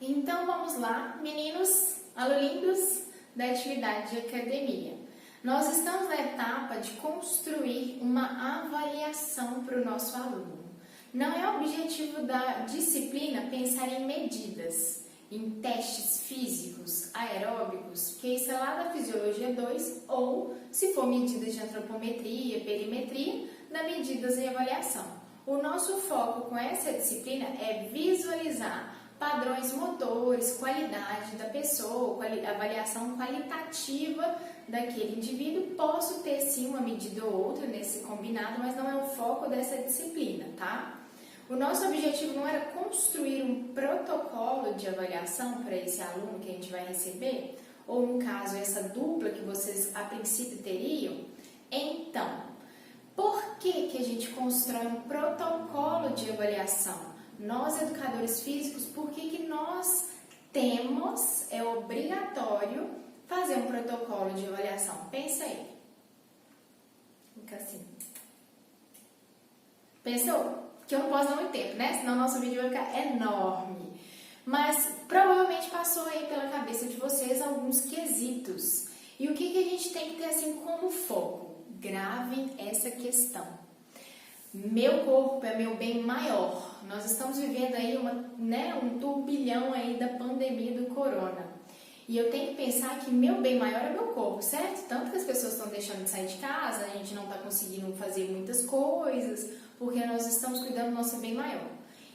Então vamos lá, meninos, alunindos da atividade de academia. Nós estamos na etapa de construir uma avaliação para o nosso aluno. Não é objetivo da disciplina pensar em medidas, em testes físicos, aeróbicos, que isso é lá da Fisiologia 2, ou, se for medidas de antropometria, perimetria, da medidas em avaliação. O nosso foco com essa disciplina é visualizar padrões motores, qualidade da pessoa, avaliação qualitativa daquele indivíduo. Posso ter sim uma medida ou outra nesse combinado, mas não é o foco dessa disciplina, tá? O nosso objetivo não era construir um protocolo de avaliação para esse aluno que a gente vai receber, ou no caso essa dupla que vocês a princípio teriam. Então, por que a gente constrói um protocolo de avaliação? Nós, educadores físicos, por que nós temos, é obrigatório, fazer um protocolo de avaliação? Pensa aí. Fica assim. Pensou? Que eu não posso dar muito tempo, né? Senão nosso vídeo vai ficar enorme. Mas provavelmente passou aí pela cabeça de vocês alguns quesitos. E o que a gente tem que ter assim como foco? Gravem essa questão. Meu corpo é meu bem maior. Nós estamos vivendo aí um turbilhão aí da pandemia do corona. E eu tenho que pensar que meu bem maior é meu corpo, certo? Tanto que as pessoas estão deixando de sair de casa, a gente não está conseguindo fazer muitas coisas, porque nós estamos cuidando do nosso bem maior.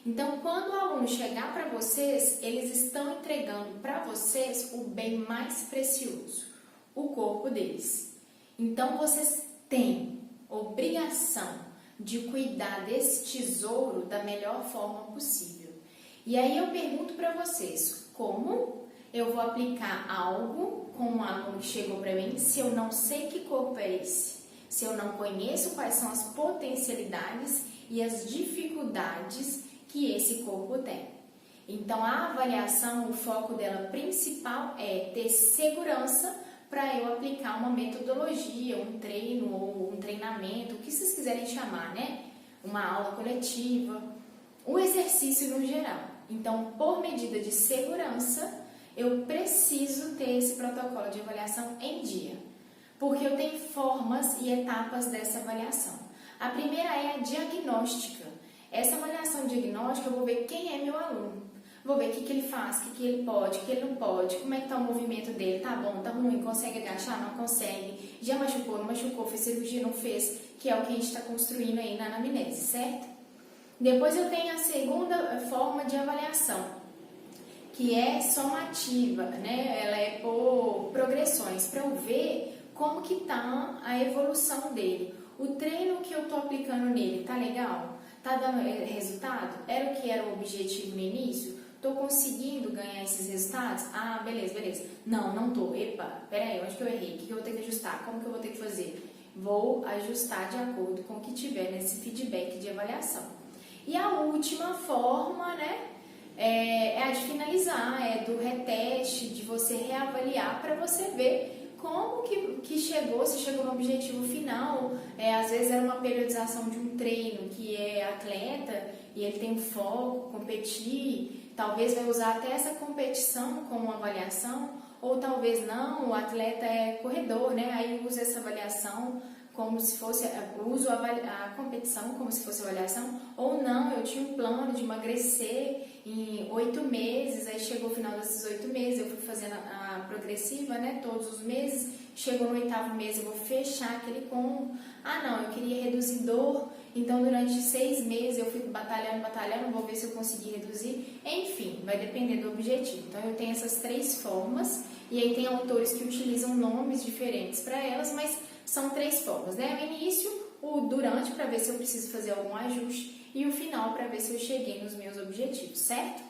Então, quando o aluno chegar para vocês, eles estão entregando para vocês o bem mais precioso, o corpo deles. Então, vocês têm obrigação de cuidar desse tesouro da melhor forma possível. E aí eu pergunto para vocês, como eu vou aplicar algo com um aluno que chegou para mim se eu não sei que corpo é esse? Se eu não conheço quais são as potencialidades e as dificuldades que esse corpo tem. Então a avaliação, o foco dela principal é ter segurança para eu aplicar uma metodologia, um treino ou um treinamento, o que vocês quiserem chamar, né? Uma aula coletiva, um exercício no geral. Então, por medida de segurança, eu preciso ter esse protocolo de avaliação em dia, porque eu tenho formas e etapas dessa avaliação. A primeira é a diagnóstica. Essa avaliação diagnóstica eu vou ver quem é meu aluno. Vou ver o que ele faz, o que ele pode, o que ele não pode, como é que está o movimento dele, tá bom, tá ruim, consegue agachar, não consegue, já machucou, não machucou, fez cirurgia, não fez, que é o que a gente está construindo aí na anamnese, certo? Depois eu tenho a segunda forma de avaliação, que é somativa, né? Ela é por progressões, para eu ver como que tá a evolução dele. O treino que eu tô aplicando nele, tá legal? Tá dando resultado? Era o que era o objetivo no início? Tô conseguindo ganhar esses resultados? Ah, beleza. Não tô. Epa, peraí, onde que eu errei? O que eu vou ter que ajustar? Como que eu vou ter que fazer? Vou ajustar de acordo com o que tiver nesse feedback de avaliação. E a última forma, né, é a de finalizar, é do reteste, de você reavaliar para você ver como que chegou, se chegou no objetivo final. Às vezes era uma periodização de um treino que é atleta e ele tem um foco, competir, talvez vai usar até essa competição como avaliação, ou talvez não, o atleta é corredor, né? Aí usa essa avaliação como se fosse, uso a competição como se fosse avaliação, ou não, eu tinha um plano de emagrecer em 8 meses, aí chegou o final desses 8 meses, eu fui fazendo a progressiva, né, todos os meses, chegou no 8º mês, eu vou fechar aquele combo. Ah não, eu queria reduzir dor, então durante 6 meses eu fui batalhando, vou ver se eu consegui reduzir, enfim, vai depender do objetivo. Então eu tenho essas 3 formas, e aí tem autores que utilizam nomes diferentes para elas, mas são 3 formas, né? O início, o durante, para ver se eu preciso fazer algum ajuste, e o final, para ver se eu cheguei nos meus objetivos, certo?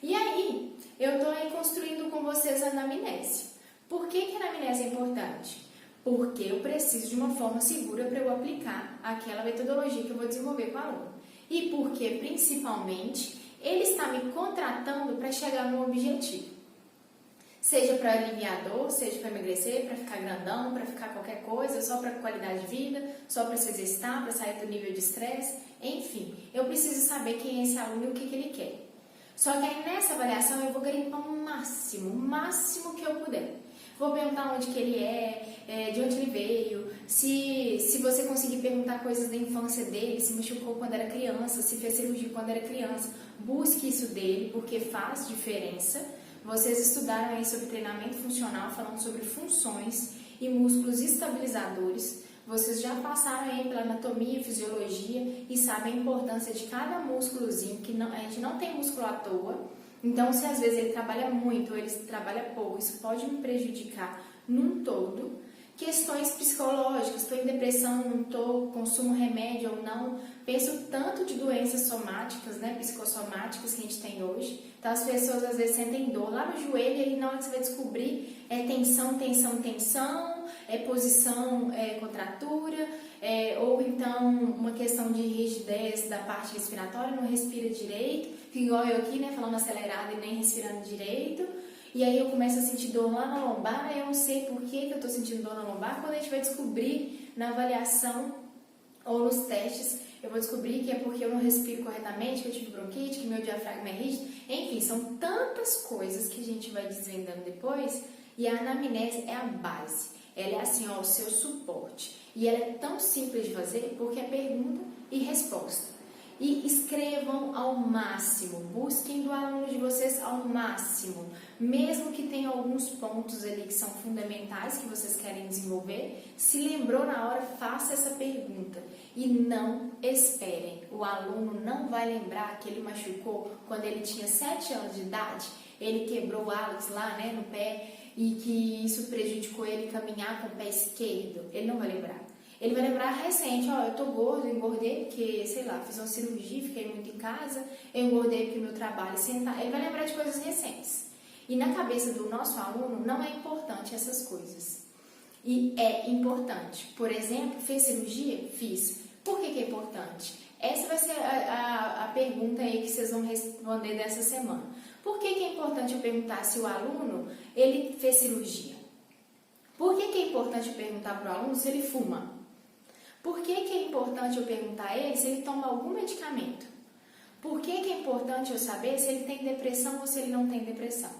E aí, eu estou aí construindo com vocês a anamnese. Por que a anamnese é importante? Porque eu preciso de uma forma segura para eu aplicar aquela metodologia que eu vou desenvolver com o aluno. E porque, principalmente, ele está me contratando para chegar no objetivo. Seja para aliviar a dor, seja para emagrecer, para ficar grandão, para ficar qualquer coisa, só para qualidade de vida, só para se exercitar, para sair do nível de estresse, enfim. Eu preciso saber quem é esse aluno e o que ele quer. Só que aí nessa avaliação eu vou garimpar o máximo que eu puder. Vou perguntar onde que ele de onde ele veio, se você conseguir perguntar coisas da infância dele, se machucou quando era criança, se fez cirurgia quando era criança, busque isso dele, porque faz diferença. Vocês estudaram aí sobre treinamento funcional, falando sobre funções e músculos estabilizadores. Vocês já passaram aí pela anatomia e fisiologia e sabem a importância de cada músculozinho, que a gente não tem músculo à toa. Então, se às vezes ele trabalha muito ou ele trabalha pouco, isso pode me prejudicar num todo. Questões psicológicas, estou em depressão, não estou, consumo remédio ou não. Penso tanto de doenças somáticas, né, psicossomáticas que a gente tem hoje. Então, as pessoas às vezes sentem dor lá no joelho e aí na hora que você vai descobrir é tensão, é posição, contratura, ou então uma questão de rigidez da parte respiratória, não respira direito, fica igual eu aqui, né, falando acelerado e nem respirando direito. E aí eu começo a sentir dor lá na lombar, eu não sei por que eu estou sentindo dor na lombar. Quando a gente vai descobrir na avaliação ou nos testes, eu vou descobrir que é porque eu não respiro corretamente, que eu tive bronquite, que meu diafragma é rígido. Enfim, são tantas coisas que a gente vai desvendando depois, e a anamnese é a base. Ela é assim, ó, o seu suporte. E ela é tão simples de fazer porque é pergunta e resposta. E escrevam ao máximo, busquem do aluno de vocês ao máximo, mesmo que tenha alguns pontos ali que são fundamentais que vocês querem desenvolver. Se lembrou na hora, faça essa pergunta e não esperem. O aluno não vai lembrar que ele machucou quando ele tinha 7 anos de idade, ele quebrou o hálux lá, né, no pé, e que isso prejudicou ele caminhar com o pé esquerdo. Ele não vai lembrar. Ele vai lembrar recente, ó, eu tô gordo, eu engordei porque, sei lá, fiz uma cirurgia, fiquei muito em casa, eu engordei porque meu trabalho é sentar. Ele vai lembrar de coisas recentes. E na cabeça do nosso aluno não é importante essas coisas. E é importante. Por exemplo, fez cirurgia? Fiz. Por que é importante? Essa vai ser a pergunta aí que vocês vão responder dessa semana. Por que é importante eu perguntar se o aluno, ele fez cirurgia? Por que é importante eu perguntar para o aluno se ele fuma? Por que é importante eu perguntar a ele se ele toma algum medicamento? Por que é importante eu saber se ele tem depressão ou se ele não tem depressão?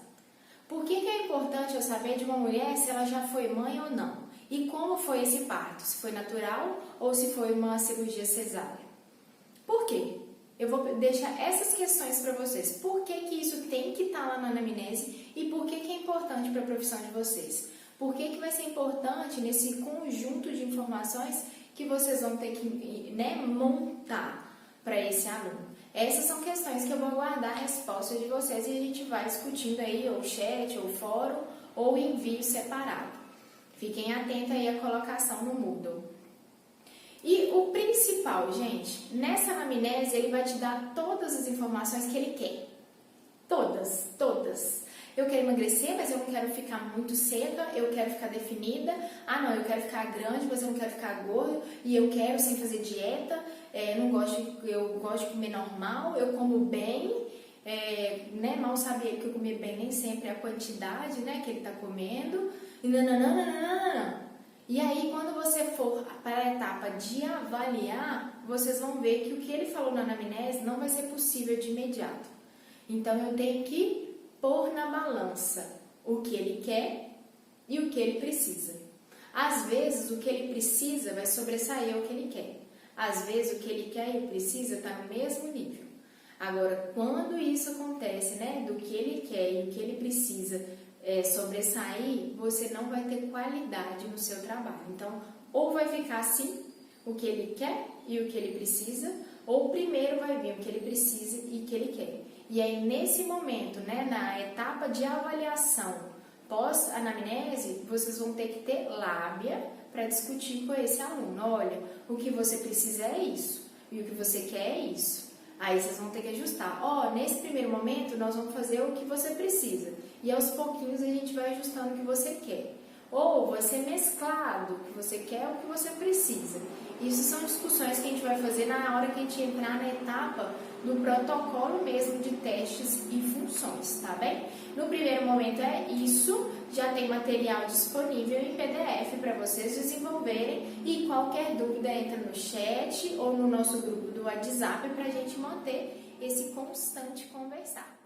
Por que é importante eu saber de uma mulher se ela já foi mãe ou não? E como foi esse parto? Se foi natural ou se foi uma cirurgia cesárea? Por quê? Eu vou deixar essas questões para vocês. Por que isso tem que estar lá na anamnese e por que é importante para a profissão de vocês? Por que vai ser importante nesse conjunto de informações que vocês vão ter que, né, montar para esse aluno? Essas são questões que eu vou aguardar a resposta de vocês e a gente vai discutindo aí, ou chat, ou fórum, ou em vídeo separado. Fiquem atentos aí à colocação no Moodle. E o principal, gente, nessa anamnese ele vai te dar todas as informações que ele quer. Todas. Eu quero emagrecer, mas eu não quero ficar muito seca, eu quero ficar definida. Ah, não, eu quero ficar grande, mas eu não quero ficar gordo. E eu quero sem fazer dieta, eu gosto de comer normal, eu como bem. Né? Mal sabe ele que eu comer bem nem sempre é a quantidade, né, que ele está comendo. E nananana. E aí, quando você for para a etapa de avaliar, vocês vão ver que o que ele falou na anamnese não vai ser possível de imediato. Então, eu tenho que pôr na balança o que ele quer e o que ele precisa. Às vezes, o que ele precisa vai sobressair ao que ele quer. Às vezes, o que ele quer e precisa está no mesmo nível. Agora, quando isso acontece, né, do que ele quer e o que ele precisa sobressair, você não vai ter qualidade no seu trabalho. Então, ou vai ficar assim, o que ele quer e o que ele precisa, ou primeiro vai vir o que ele precisa e o que ele quer. E aí, nesse momento, né, na etapa de avaliação pós-anamnese, vocês vão ter que ter lábia para discutir com esse aluno. Olha, o que você precisa é isso, e o que você quer é isso. Aí vocês vão ter que ajustar. Nesse primeiro momento, nós vamos fazer o que você precisa. E aos pouquinhos a gente vai ajustando o que você quer. Ou vai ser mesclado o que você quer e o que você precisa. Isso são discussões que a gente vai fazer na hora que a gente entrar na etapa do protocolo mesmo de testes e funções, tá bem? No primeiro momento é isso, já tem material disponível em PDF para vocês desenvolverem e qualquer dúvida entra no chat ou no nosso grupo do WhatsApp para a gente manter esse constante conversar.